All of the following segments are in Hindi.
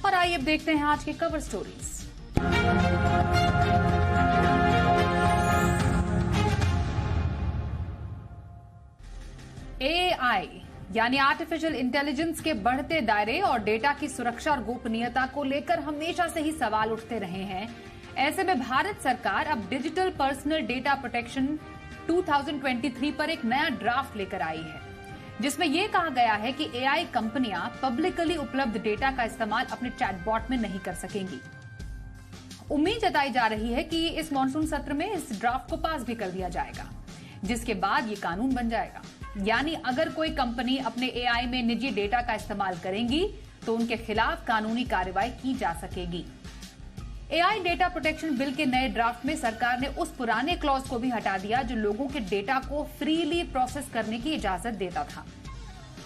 और आइए अब देखते हैं आज की कवर स्टोरीज। एआई यानी आर्टिफिशियल इंटेलिजेंस के बढ़ते दायरे और डेटा की सुरक्षा और गोपनीयता को लेकर हमेशा से ही सवाल उठते रहे हैं। ऐसे में भारत सरकार अब डिजिटल पर्सनल डेटा प्रोटेक्शन 2023 पर एक नया ड्राफ्ट लेकर आई है, जिसमें यह कहा गया है कि एआई कंपनियां पब्लिकली उपलब्ध डेटा का इस्तेमाल अपने चैटबॉट में नहीं कर सकेंगी। उम्मीद जताई जा रही है कि इस मॉनसून सत्र में इस ड्राफ्ट को पास भी कर दिया जाएगा, जिसके बाद ये कानून बन जाएगा। यानी अगर कोई कंपनी अपने एआई में निजी डेटा का इस्तेमाल करेंगी तो उनके खिलाफ कानूनी कार्रवाई की जा सकेगी। एआई डेटा प्रोटेक्शन बिल के नए ड्राफ्ट में सरकार ने उस पुराने क्लॉज को भी हटा दिया जो लोगों के डेटा को फ्रीली प्रोसेस करने की इजाजत देता था।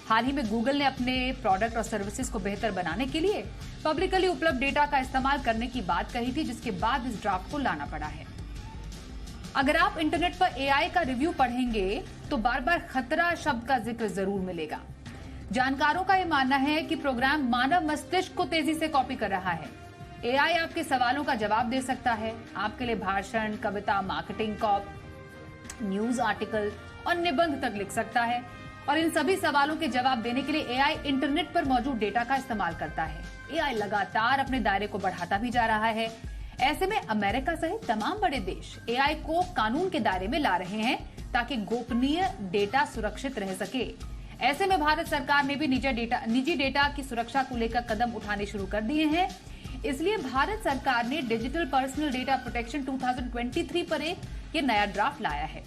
हाल ही में गूगल ने अपने प्रोडक्ट और सर्विसेज को बेहतर बनाने के लिए पब्लिकली उपलब्ध डेटा का इस्तेमाल करने की बात कही थी, जिसके बाद इस ड्राफ्ट को लाना पड़ा है। अगर आप इंटरनेट पर एआई का रिव्यू पढ़ेंगे तो बार बार खतरा शब्द का जिक्र जरूर मिलेगा। जानकारों का यह मानना है कि प्रोग्राम मानव मस्तिष्क को तेजी से कॉपी कर रहा है। एआई आपके सवालों का जवाब दे सकता है, आपके लिए भाषण, कविता, मार्केटिंग कॉप, न्यूज आर्टिकल और निबंध तक लिख सकता है। और इन सभी सवालों के जवाब देने के लिए एआई इंटरनेट पर मौजूद डेटा का इस्तेमाल करता है। एआई लगातार अपने दायरे को बढ़ाता भी जा रहा है। ऐसे में अमेरिका सहित तमाम बड़े देश एआई को कानून के दायरे में ला रहे हैं ताकि गोपनीय डेटा सुरक्षित रह सके। ऐसे में भारत सरकार ने भी निजी डेटा की सुरक्षा को लेकर कदम उठाने शुरू कर दिए हैं। इसलिए भारत सरकार ने डिजिटल पर्सनल डेटा प्रोटेक्शन 2023 पर ये नया ड्राफ्ट लाया है।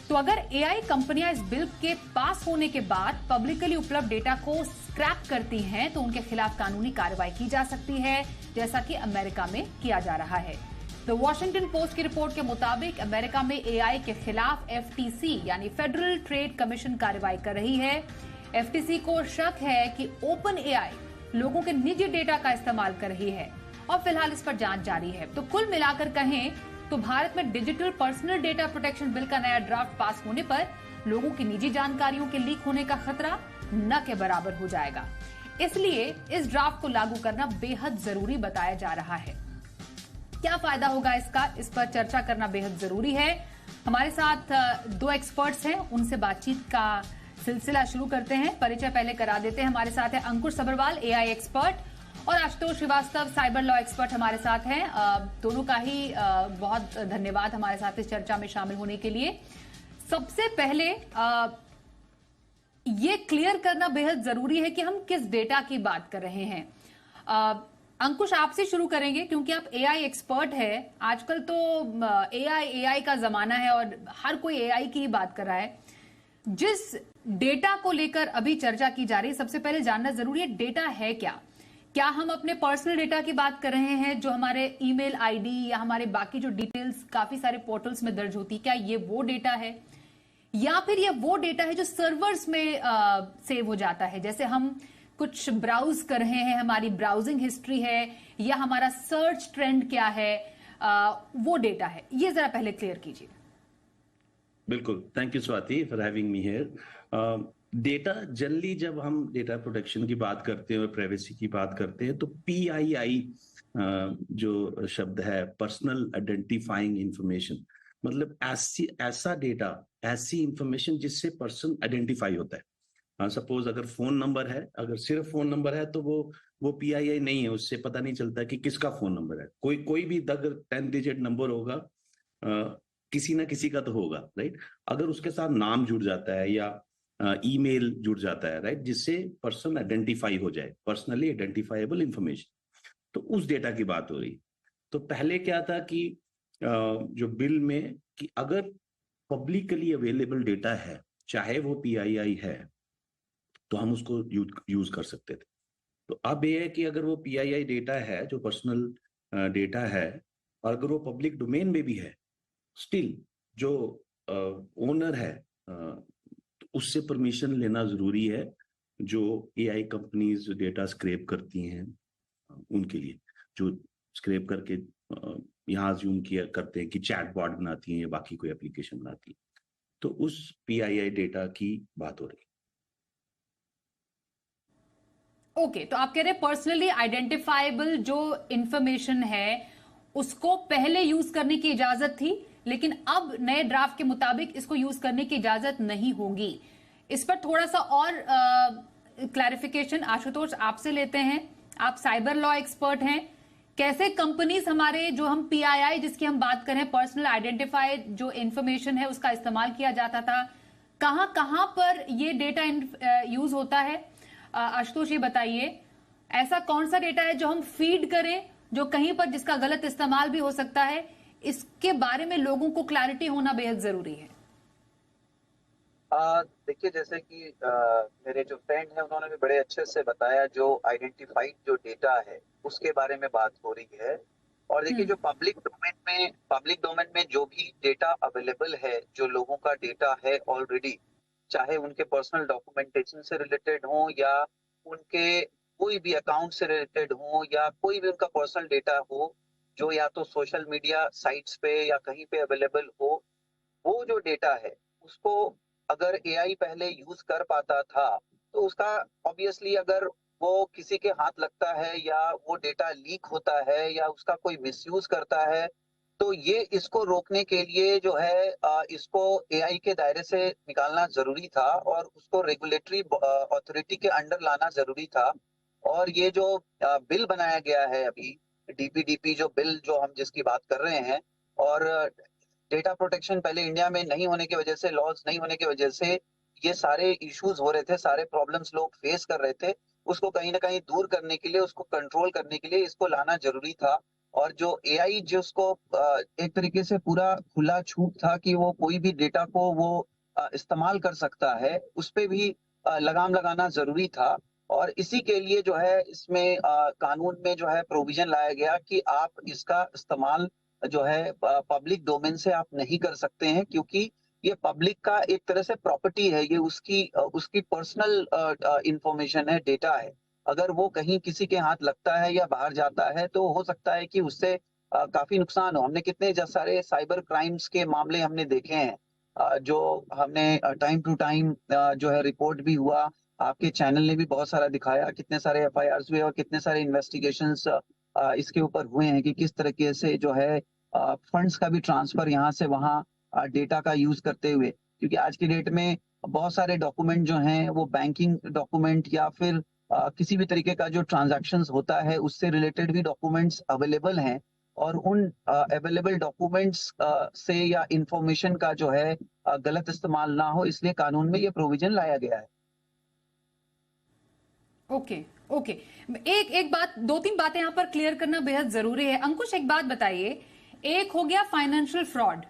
तो अगर एआई कंपनियां इस बिल के पास होने के बाद पब्लिकली उपलब्ध डेटा को स्क्रैप करती हैं तो उनके खिलाफ कानूनी कार्रवाई की जा सकती है, जैसा कि अमेरिका में किया जा रहा है। द वॉशिंगटन पोस्ट की रिपोर्ट के मुताबिक अमेरिका में एआई के खिलाफ एफटीसी यानी फेडरल ट्रेड कमीशन कार्रवाई कर रही है। एफटीसी को शक है कि ओपन एआई लोगों के निजी डेटा का इस्तेमाल कर रही है और फिलहाल इस पर जांच जारी है। तो कुल मिलाकर कहें तो भारत में digital personal data protection bill का नया ड्राफ्ट पास होने पर लोगों की निजी जानकारियों के लीक होने का खतरा न के बराबर हो जाएगा। इसलिए इस ड्राफ्ट को लागू करना बेहद जरूरी बताया जा रहा है। क्या फायदा होगा इसका, इस पर चर्चा करना बेहद जरूरी है। हमारे साथ दो एक्सपर्ट्स हैं, उनसे बातचीत का सिलसिला शुरू करते हैं। परिचय पहले करा देते हैं। हमारे साथ है अंकुश सबरवाल, एआई एक्सपर्ट, और Ashutosh Srivastava, cyber law expert हमारे साथ हैं। दोनों का ही बहुत धन्यवाद हमारे साथ इस चर्चा में शामिल होने के लिए। सबसे पहले ये क्लियर करना बेहद जरूरी है कि हम किस डेटा की बात कर रहे हैं। अंकुश, आपसे शुरू करेंगे क्योंकि आप एआई एक्सपर्ट है। आजकल तो एआई का जमाना है और हर कोई एआई की ही बात कर रहा है। जिस डेटा को लेकर अभी चर्चा की जा रही है, सबसे पहले जानना जरूरी है डेटा है क्या। क्या हम अपने पर्सनल डेटा की बात कर रहे हैं जो हमारे ईमेल आईडी या हमारे बाकी जो डिटेल्स काफी सारे पोर्टल्स में दर्ज होती, क्या ये वो डेटा है, या फिर ये वो डेटा है जो सर्वर्स में सेव हो जाता है। जैसे हम कुछ ब्राउज कर रहे हैं, हमारी ब्राउजिंग हिस्ट्री है या हमारा सर्च ट्रेंड क्या है, वो डेटा है। ये जरा पहले क्लियर कीजिए। बिल्कुल, thank you Swati for having me here. Data generally जब हम डेटा प्रोटेक्शन की बात करते हैं और प्राइवेसी की बात करते हैं तो PII जो शब्द है, पर्सनल आइडेंटिफाइंग इंफॉर्मेशन, मतलब ऐसा डेटा, ऐसी इंफॉर्मेशन जिससे पर्सन आइडेंटिफाई होता है। सपोज अगर फोन नंबर है, अगर सिर्फ फोन नंबर है तो वो PII नहीं है, उससे पता नहीं चलता कि किसका फोन नंबर है। कोई भी अगर 10 डिजिट नंबर होगा, किसी ना किसी का तो होगा, राइट। अगर उसके साथ नाम जुड़ जाता है या ईमेल जुड़ जाता है, राइट, जिससे पर्सन आइडेंटिफाई हो जाए, पर्सनली आइडेंटिफाइबल इंफॉर्मेशन, तो उस डेटा की बात हो रही। तो पहले क्या था कि जो बिल में कि अगर पब्लिकली अवेलेबल डेटा है, चाहे वो PII है, तो हम उसको यूज कर सकते थे। तो अब ये है कि अगर वो PII डेटा है, जो पर्सनल डेटा है, और अगर वो पब्लिक डोमेन में भी है, स्टिल जो ओनर है तो उससे परमिशन लेना जरूरी है। जो AI कंपनीज डेटा स्क्रैप करती हैं उनके लिए, जो स्क्रैप करके यहाँ अज्यूम किया करते हैं कि चैटबॉट बनाती हैं या बाकी कोई एप्लीकेशन बनाती है, तो उस PII डेटा की बात हो रही है। ओके, तो आप कह रहे हैं पर्सनली आइडेंटिफाइबल जो इंफॉर्मेशन है उसको पहले यूज करने की इजाजत थी, लेकिन अब नए ड्राफ्ट के मुताबिक इसको यूज करने की इजाजत नहीं होगी। इस पर थोड़ा सा और क्लैरिफिकेशन आशुतोष आपसे लेते हैं। आप साइबर लॉ एक्सपर्ट हैं। कैसे कंपनीज हमारे, जो हम पीआईआई जिसकी हम बात करें, पर्सनल आइडेंटिफाइड जो इंफॉर्मेशन है उसका इस्तेमाल किया जाता था, कहां कहां पर ये डेटा यूज होता है? आशुतोष ये बताइए, ऐसा कौन सा डेटा है जो हम फीड करें जो कहीं पर जिसका गलत इस्तेमाल भी हो सकता है? इसके बारे में लोगों को क्लैरिटी होना बेहद जरूरी है। देखिए, जैसे कि मेरे जो फ्रेंड हैं उन्होंने भी बड़े अच्छे से बताया, जो आइडेंटिफाइड जो डेटा है उसके बारे में बात हो रही है। और देखिए, जो पब्लिक डोमेन में जो भी डेटा अवेलेबल है, जो लोगों का डेटा है ऑलरेडी, चाहे उनके पर्सनल डॉक्यूमेंटेशन से रिलेटेड हो या उनके कोई भी अकाउंट से रिलेटेड हो या कोई भी उनका पर्सनल डेटा हो, जो या तो सोशल मीडिया साइट्स पे या कहीं पे अवेलेबल हो, वो जो डेटा है उसको अगर एआई पहले यूज कर पाता था, तो उसका ऑब्वियसली अगर वो किसी के हाथ लगता है या वो डेटा लीक होता है या उसका कोई मिसयूज करता है, तो ये इसको रोकने के लिए जो है इसको एआई के दायरे से निकालना जरूरी था और उसको रेगुलेटरी अथॉरिटी के अंडर लाना जरूरी था। और ये जो बिल बनाया गया है अभी, डीपीडीपी जो बिल जो हम जिसकी बात कर रहे हैं, और डेटा प्रोटेक्शन पहले इंडिया में नहीं होने की वजह से, लॉज नहीं होने की वजह से ये सारे इश्यूज हो रहे थे, सारे प्रॉब्लम्स लोग फेस कर रहे थे। उसको कहीं ना कहीं दूर करने के लिए, उसको कंट्रोल करने के लिए इसको लाना जरूरी था। और जो एआई जिसको एक तरीके से पूरा खुला छूट था कि वो कोई भी डेटा को वो इस्तेमाल कर सकता है, उस पे भी लगाम लगाना जरूरी था। और इसी के लिए जो है इसमें कानून में जो है प्रोविजन लाया गया कि आप इसका इस्तेमाल जो है पब्लिक डोमेन से आप नहीं कर सकते हैं, क्योंकि ये पब्लिक का एक तरह से प्रॉपर्टी है, ये उसकी पर्सनल इंफॉर्मेशन है, डेटा है। अगर वो कहीं किसी के हाथ लगता है या बाहर जाता है, तो हो सकता है कि उससे काफी नुकसान हो। हमने कितने सारे साइबर क्राइम्स के मामले हमने देखे हैं, जो हमने टाइम टू टाइम जो है रिपोर्ट भी हुआ। आपके चैनल ने भी बहुत सारा दिखाया, कितने सारे एफआईआर्स हुए और कितने सारे इन्वेस्टिगेशंस इसके ऊपर हुए हैं कि किस तरीके से जो है फंड्स का भी ट्रांसफर यहाँ से वहाँ डेटा का यूज करते हुए। क्योंकि आज की डेट में बहुत सारे डॉक्यूमेंट जो हैं वो बैंकिंग डॉक्यूमेंट या फिर किसी भी तरीके का जो ट्रांजैक्शंस होता है उससे रिलेटेड भी डॉक्यूमेंट्स अवेलेबल हैं। और उन अवेलेबल डॉक्यूमेंट्स से या इंफॉर्मेशन का जो है गलत इस्तेमाल ना हो, इसलिए कानून में ये प्रोविजन लाया गया है। Okay, okay. एक एक बात, दो तीन बातें यहां पर क्लियर करना बेहद जरूरी है। अंकुश, एक बात बताइए, एक हो गया फाइनेंशियल फ्रॉड,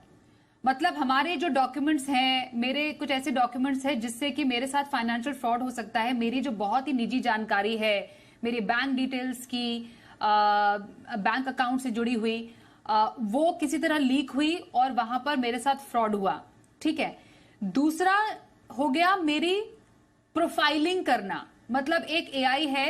मतलब हमारे जो डॉक्यूमेंट्स हैं, मेरे कुछ ऐसे डॉक्यूमेंट्स हैं जिससे कि मेरे साथ फाइनेंशियल फ्रॉड हो सकता है। मेरी जो बहुत ही निजी जानकारी है, मेरी बैंक डिटेल्स की, बैंक अकाउंट से जुड़ी हुई, वो किसी तरह लीक हुई और वहां पर मेरे साथ फ्रॉड हुआ। ठीक है। दूसरा हो गया मेरी प्रोफाइलिंग करना, मतलब एक एआई है,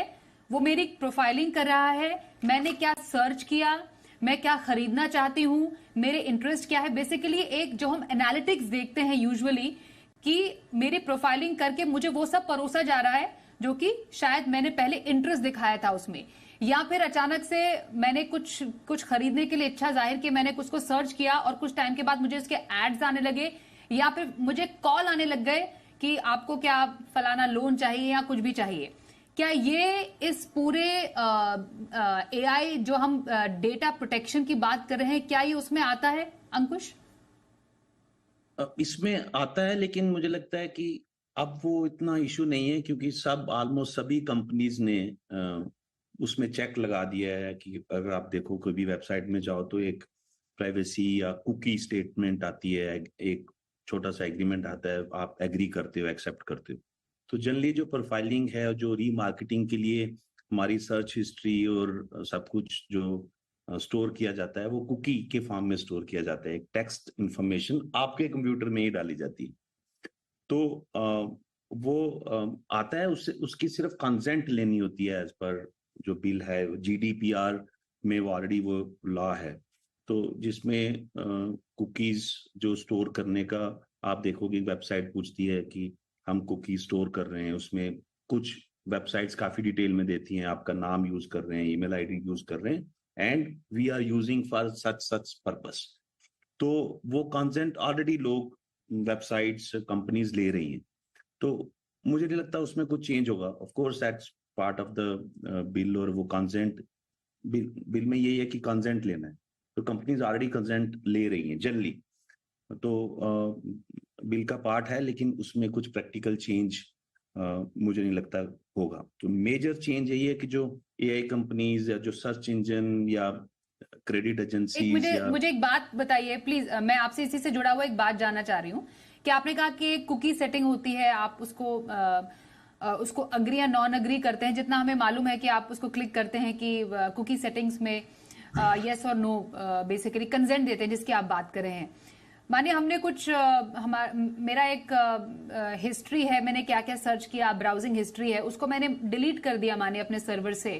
वो मेरी प्रोफाइलिंग कर रहा है, मैंने क्या सर्च किया, मैं क्या खरीदना चाहती हूं, मेरे इंटरेस्ट क्या है। बेसिकली एक जो हम एनालिटिक्स देखते हैं यूजुअली, कि मेरी प्रोफाइलिंग करके मुझे वो सब परोसा जा रहा है जो कि शायद मैंने पहले इंटरेस्ट दिखाया था उसमें, या फिर अचानक से मैंने कुछ खरीदने के लिए इच्छा जाहिर की, मैंने कुछ को सर्च किया और कुछ टाइम के बाद मुझे उसके एड्स आने लगे, या फिर मुझे कॉल आने लग गए कि आपको क्या फलाना लोन चाहिए या कुछ भी चाहिए। क्या ये इस पूरे एआई जो हम डेटा प्रोटेक्शन की बात कर रहे हैं, क्या ये उसमें आता है अंकुश? इसमें आता है, लेकिन मुझे लगता है कि अब वो इतना इशू नहीं है, क्योंकि ऑलमोस्ट सभी कंपनीज ने उसमें चेक लगा दिया है कि अगर आप देखो कोई भी वेबसाइट में जाओ तो एक प्राइवेसी या कुकी स्टेटमेंट आती है, एक छोटा सा एग्रीमेंट आता है, आप एग्री करते हो, एक्सेप्ट करते हो। तो जनरली जो प्रोफाइलिंग है और जो रीमार्केटिंग के लिए हमारी सर्च हिस्ट्री और सब कुछ जो स्टोर किया जाता है, वो कुकी के फॉर्म में स्टोर किया जाता है। एक टेक्स्ट इंफॉर्मेशन आपके कंप्यूटर में ही डाली जाती है। तो वो आता है, उससे उसकी सिर्फ कंसेंट लेनी होती है। एज पर जो बिल है, जीडीपीआर में ऑलरेडी वो लॉ है, तो जिसमें कुकीज जो स्टोर करने का, आप देखोगे वेबसाइट पूछती है कि हम कुकी स्टोर कर रहे हैं, उसमें कुछ वेबसाइट्स काफी डिटेल में देती हैं, आपका नाम यूज कर रहे हैं, ईमेल आईडी यूज कर रहे हैं, and we are using for such purpose. तो वो कंसेंट ऑलरेडी लोग, वेबसाइट्स, कंपनीज ले रही हैं। तो मुझे नहीं लगता उसमें कुछ चेंज होगा। Of course that's part of the bill, और वो कंसेंट बिल में यही है कि कंसेंट लेना है, तो कंपनीज ऑलरेडी कंसेंट ले रही हैं जनरली। तो बिल का पार्ट है, लेकिन उसमें कुछ प्रैक्टिकल चेंज मुझे नहीं लगता होगा। तो मेजर चेंज यही है कि जो एआई कंपनीज या जो सर्च इंजन या क्रेडिट एजेंसीज मुझे एक बात बताइए प्लीज, मैं आपसे इसी से जुड़ा हुआ एक बात जानना चाह रही हूँ कि आपने कहा कि कुकी सेटिंग होती है, आप उसको अग्री या नॉन अग्री करते हैं। जितना हमें मालूम है कि आप उसको क्लिक करते हैं कि कुकी सेटिंग्स में यस और नो बेसिकली कंसेंट देते हैं, जिसकी आप बात कर रहे हैं। मानिए हमने कुछ मेरा एक हिस्ट्री है, मैंने क्या क्या सर्च किया, ब्राउजिंग हिस्ट्री है, उसको मैंने डिलीट कर दिया मानिए अपने सर्वर से,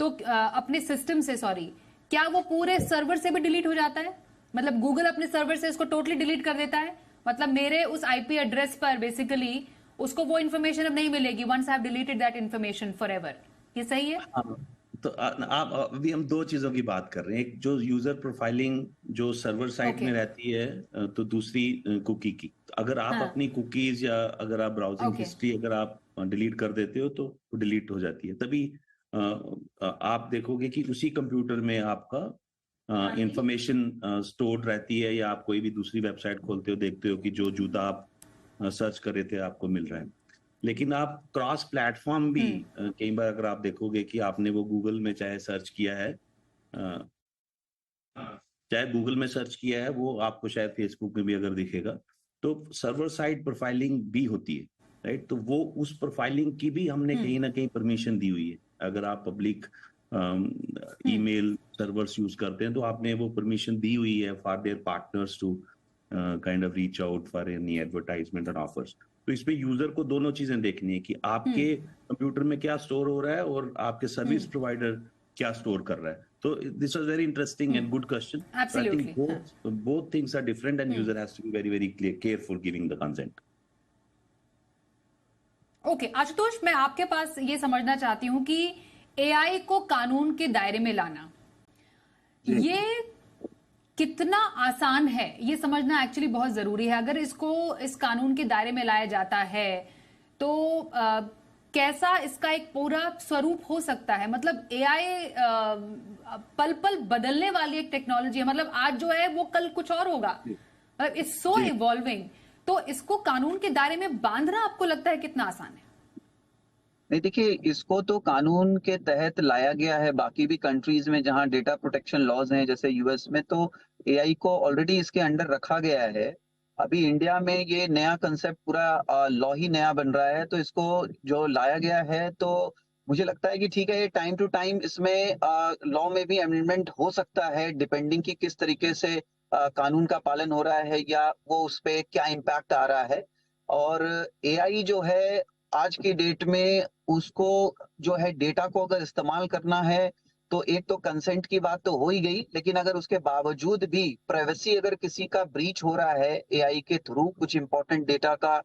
तो अपने सिस्टम से, सॉरी, क्या वो पूरे सर्वर से भी डिलीट हो जाता है? मतलब गूगल अपने सर्वर से इसको टोटली डिलीट कर देता है? मतलब मेरे उस आईपी एड्रेस पर बेसिकली उसको वो इन्फॉर्मेशन अब नहीं मिलेगी once I have deleted that information forever, ये सही है? तो आप अभी हम दो चीजों की बात कर रहे हैं, एक जो यूजर प्रोफाइलिंग जो सर्वर साइट में रहती है, तो दूसरी कुकी की। अगर आप अपनी कुकीज या अगर आप ब्राउजिंग हिस्ट्री अगर आप डिलीट कर देते हो तो डिलीट हो जाती है। तभी आप देखोगे कि उसी कंप्यूटर में आपका इंफॉर्मेशन स्टोर्ड रहती है, या आप कोई भी दूसरी वेबसाइट खोलते हो देखते हो कि जो जूता आप सर्च कर रहे थे आपको मिल रहा है। लेकिन आप क्रॉस प्लेटफॉर्म भी कई बार अगर आप देखोगे कि आपने वो गूगल में चाहे सर्च किया है, चाहे गूगल में सर्च किया है, वो आपको शायद फेसबुक में भी अगर दिखेगा, तो सर्वर साइड प्रोफाइलिंग भी होती है, राइट? तो वो उस प्रोफाइलिंग की भी हमने कहीं ना कहीं परमिशन दी हुई है। अगर आप पब्लिक ईमेल सर्वर्स यूज करते हैं तो आपने वो परमिशन दी हुई है for their partners to kind of reach out for any advertisement और ऑफर्स। तो इसमें यूजर को दोनों चीजें देखनी है कि आपके कंप्यूटर में क्या स्टोर हो रहा है और आपके सर्विस प्रोवाइडर क्या स्टोर कर रहा है। तो this was very interesting and good question. I think both things are different and user has to be very very careful giving the consent. Okay Ashutosh, मैं आपके पास ये समझना चाहती हूँ कि एआई को कानून के दायरे में लाना ये कितना आसान है, ये समझना एक्चुअली बहुत जरूरी है। अगर इसको इस कानून के दायरे में लाया जाता है तो कैसा इसका एक पूरा स्वरूप हो सकता है? मतलब एआई पल पल बदलने वाली एक टेक्नोलॉजी है, मतलब आज जो है वो कल कुछ और होगा, मतलब इट्स सो इवॉल्विंग। तो इसको कानून के दायरे में बांधना आपको लगता है कितना आसान है? नहीं, देखिए, इसको तो कानून के तहत लाया गया है बाकी भी कंट्रीज में जहां डेटा प्रोटेक्शन लॉज हैं, जैसे यूएस में, तो एआई को ऑलरेडी इसके अंडर रखा गया है। अभी इंडिया में ये नया कंसेप्ट पूरा लॉ ही नया बन रहा है, तो इसको जो लाया गया है, तो मुझे लगता है कि ठीक है, ये टाइम टू टाइम इसमें लॉ में भी अमेंडमेंट हो सकता है, डिपेंडिंग कि किस तरीके से कानून का पालन हो रहा है या वो उस पर क्या इम्पैक्ट आ रहा है। और एआई जो है आज की डेट में उसको जो है डेटा को अगर इस्तेमाल करना है तो एक तो कंसेंट की बात तो हो ही गई, लेकिन अगर उसके बावजूद भी प्राइवेसी अगर किसी का ब्रीच हो रहा है, एआई के थ्रू कुछ इंपॉर्टेंट डेटा का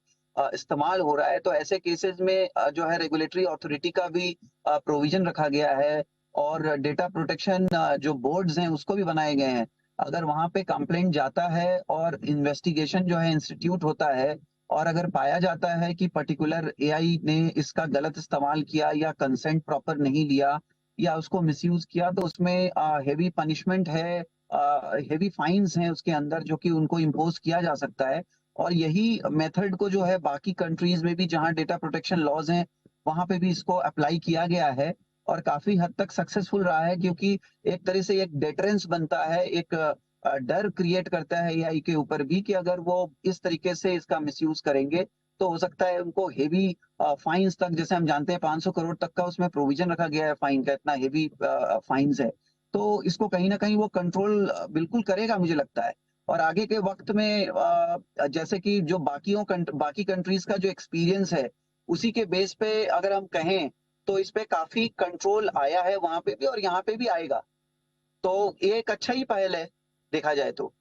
इस्तेमाल हो रहा है, तो ऐसे केसेस में जो है रेगुलेटरी अथॉरिटी का भी प्रोविजन रखा गया है और डेटा प्रोटेक्शन जो बोर्ड्स हैं उसको भी बनाए गए हैं। अगर वहां पे कंप्लेंट जाता है और इन्वेस्टिगेशन जो है इंस्टीट्यूट होता है और अगर पाया जाता है कि पर्टिकुलर एआई ने इसका गलत इस्तेमाल किया या कंसेंट प्रॉपर नहीं लिया या उसको मिसयूज किया, तो उसमें हेवी पनिशमेंट है, हेवी फाइन्स हैं उसके अंदर जो कि उनको इम्पोज किया जा सकता है। और यही मेथड को जो है बाकी कंट्रीज में भी जहां डेटा प्रोटेक्शन लॉज हैं वहां पे भी इसको अप्लाई किया गया है और काफी हद तक सक्सेसफुल रहा है, क्योंकि एक तरह से एक डेटरेंस बनता है, एक डर क्रिएट करता है एआई के ऊपर भी कि अगर वो इस तरीके से इसका मिसयूज करेंगे तो हो सकता है उनको हेवी फाइन्स तक, जैसे हम जानते हैं 500 करोड़ तक का उसमें प्रोविजन रखा गया है फाइन का, इतना हेवी फाइन्स है। तो इसको कहीं ना कहीं वो कंट्रोल बिल्कुल करेगा मुझे लगता है। और आगे के वक्त में जैसे कि जो बाकी कंट्रीज का जो एक्सपीरियंस है उसी के बेस पे अगर हम कहें तो इस पे काफी कंट्रोल आया है वहां पे भी और यहाँ पे भी आएगा, तो ये एक अच्छा ही पहल है देखा जाए तो।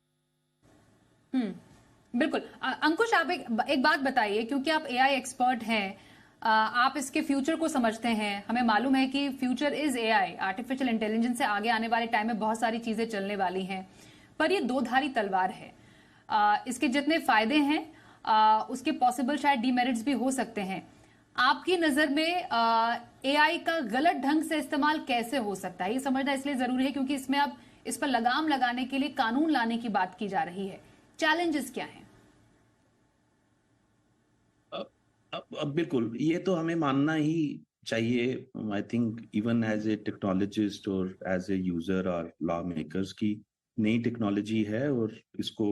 बिल्कुल। अंकुश, आप एक बात बताइए, क्योंकि आप एआई एक्सपर्ट हैं, आप इसके फ्यूचर को समझते हैं, हमें मालूम है कि future is AI, artificial intelligence से आगे आने वाले टाइम में बहुत सारी चीजें चलने वाली हैं, पर ये दो धारी तलवार है। इसके जितने फायदे हैं उसके पॉसिबल शायद डीमेरिट्स भी हो सकते हैं। आपकी नजर में एआई का गलत ढंग से इस्तेमाल कैसे हो सकता है, ये समझना इसलिए जरूरी है क्योंकि इसमें अब इस पर लगाम लगाने के लिए कानून लाने की बात की जा रही है। चैलेंजेस क्या हैं? अब बिल्कुल ये तो हमें मानना ही चाहिए। I think even as a technologist और एज ए यूजर और लॉ मेकर्स की नई टेक्नोलॉजी है और इसको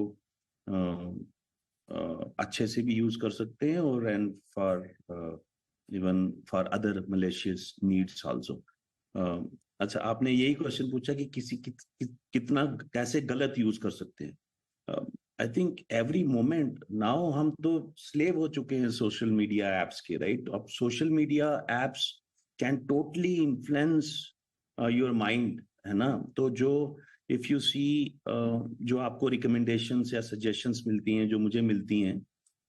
अच्छे से भी यूज कर सकते हैं और and for even for other malicious needs also. अच्छा, आपने यही क्वेश्चन पूछा कि कितना कैसे गलत यूज कर सकते हैं। I think every moment now हम तो स्लेव हो चुके हैं सोशल मीडिया एप्स के, राइट? अब social media apps can totally influence your mind, है ना? तो जो इफ यू सी जो आपको रिकमेंडेशंस या सजेशंस मिलती हैं, जो मुझे मिलती हैं,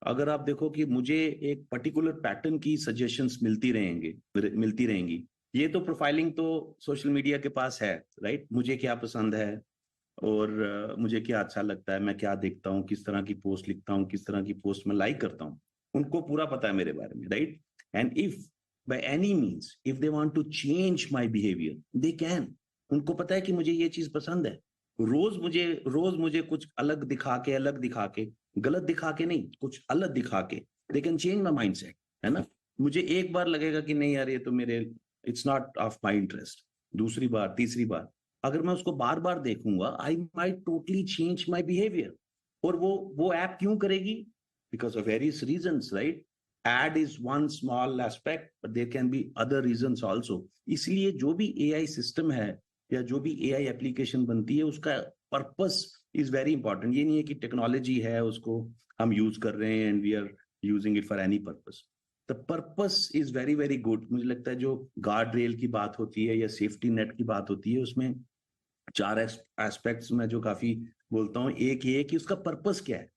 अगर आप देखो कि मुझे एक पर्टिकुलर पैटर्न की सजेशंस मिलती रहेंगी, ये तो प्रोफाइलिंग तो सोशल मीडिया के पास है, राइट? मुझे क्या पसंद है और मुझे क्या अच्छा लगता है, मैं क्या देखता हूँ, किस तरह की पोस्ट लिखता हूँ, किस तरह की पोस्ट मैं लाइक करता हूँ, उनको पूरा पता है मेरे बारे में, right? And if by any means if they want to change my behaviour they can. उनको पता है कि मुझे ये चीज पसंद है, रोज मुझे कुछ अलग दिखा के गलत दिखा के नहीं, कुछ अलग दिखा के they can change my mindset, है ना? मुझे एक बार लगेगा कि नहीं यार ये तो मेरे it's not of my interest, दूसरी बार तीसरी बार अगर मैं उसको बार बार देखूंगा I might totally change my behaviour. और वो ऐप क्यों करेगी? Because of various reasons, right? Ad is one small aspect but there can be other reasons also. इसलिए जो भी एआई सिस्टम है या जो भी एआई एप्लीकेशन बनती है उसका पर्पस इज वेरी इंपॉर्टेंट। ये नहीं है कि टेक्नोलॉजी है उसको हम यूज कर रहे हैं and we are using it for any purpose. The purpose is very very good. मुझे लगता है जो गार्ड रेल की बात होती है या सेफ्टी नेट की बात होती है उसमें 4 एस्पेक्ट्स में जो काफी बोलता हूँ। एक ये कि उसका पर्पस क्या है।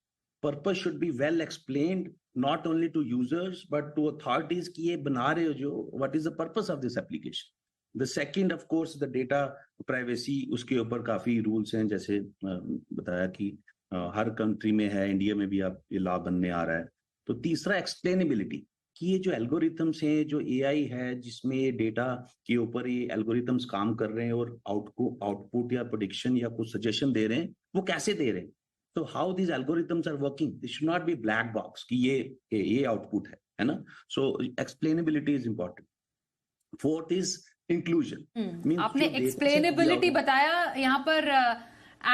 Purpose should be well explained not only to users but to authorities की ये बना रहे हो जो what is the purpose of this application. The second of course the data privacy, उसके ऊपर काफी रूल्स हैं, जैसे बताया कि हर कंट्री में है, इंडिया में भी अब ये लॉ बनने आ रहा है। तो तीसरा एक्सप्लेनेबिलिटी, कि ये जो एल्गोरिथम्स हैं, जो एआई है जिसमें ये डेटा के ऊपर ये एल्गोरिथम्स काम कर रहे हैं और आउटपुट या प्रेडिक्शन या कुछ सजेशन दे रहे हैं, वो कैसे दे रहे हैं। तो how these algorithms are working, this should not be black box कि ये आउटपुट है ना। So explainability is important. Fourth is inclusion. आपने एक्सप्लेनेबिलिटी बताया यहाँ पर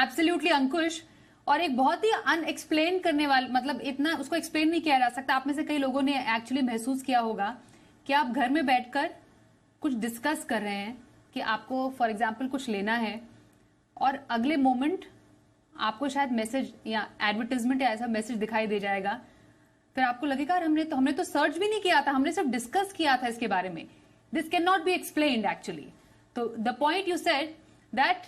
एब्सोल्युटली अंकुश, और एक बहुत ही अनएक्सप्लेन करने वाला, मतलब इतना उसको एक्सप्लेन नहीं किया जा सकता। आप में से कई लोगों ने एक्चुअली महसूस किया होगा कि आप घर में बैठकर कुछ डिस्कस कर रहे हैं कि आपको फॉर एग्जांपल कुछ लेना है और अगले मोमेंट आपको शायद मैसेज या एडवर्टाइजमेंट या ऐसा मैसेज दिखाई दे जाएगा। फिर आपको लगेगा हमने तो सर्च भी नहीं किया था, हमने सिर्फ डिस्कस किया था इसके बारे में। This can not be explained actually. तो the point you said that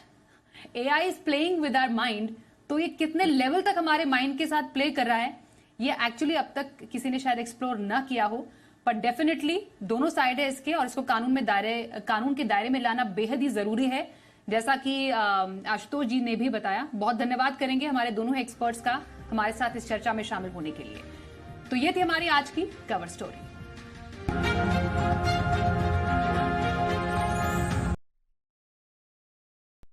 AI is playing with our mind, तो ये कितने लेवल तक हमारे माइंड के साथ प्ले कर रहा है ये एक्चुअली अब तक किसी ने शायद एक्सप्लोर ना किया हो। पर डेफिनेटली दोनों साइड है इसके, और इसको कानून के दायरे में लाना बेहद ही जरूरी है, जैसा कि आशुतोष जी ने भी बताया। बहुत धन्यवाद करेंगे हमारे दोनों एक्सपर्ट्स का हमारे साथ इस चर्चा में शामिल होने के लिए। तो ये थी हमारी आज की कवर स्टोरी।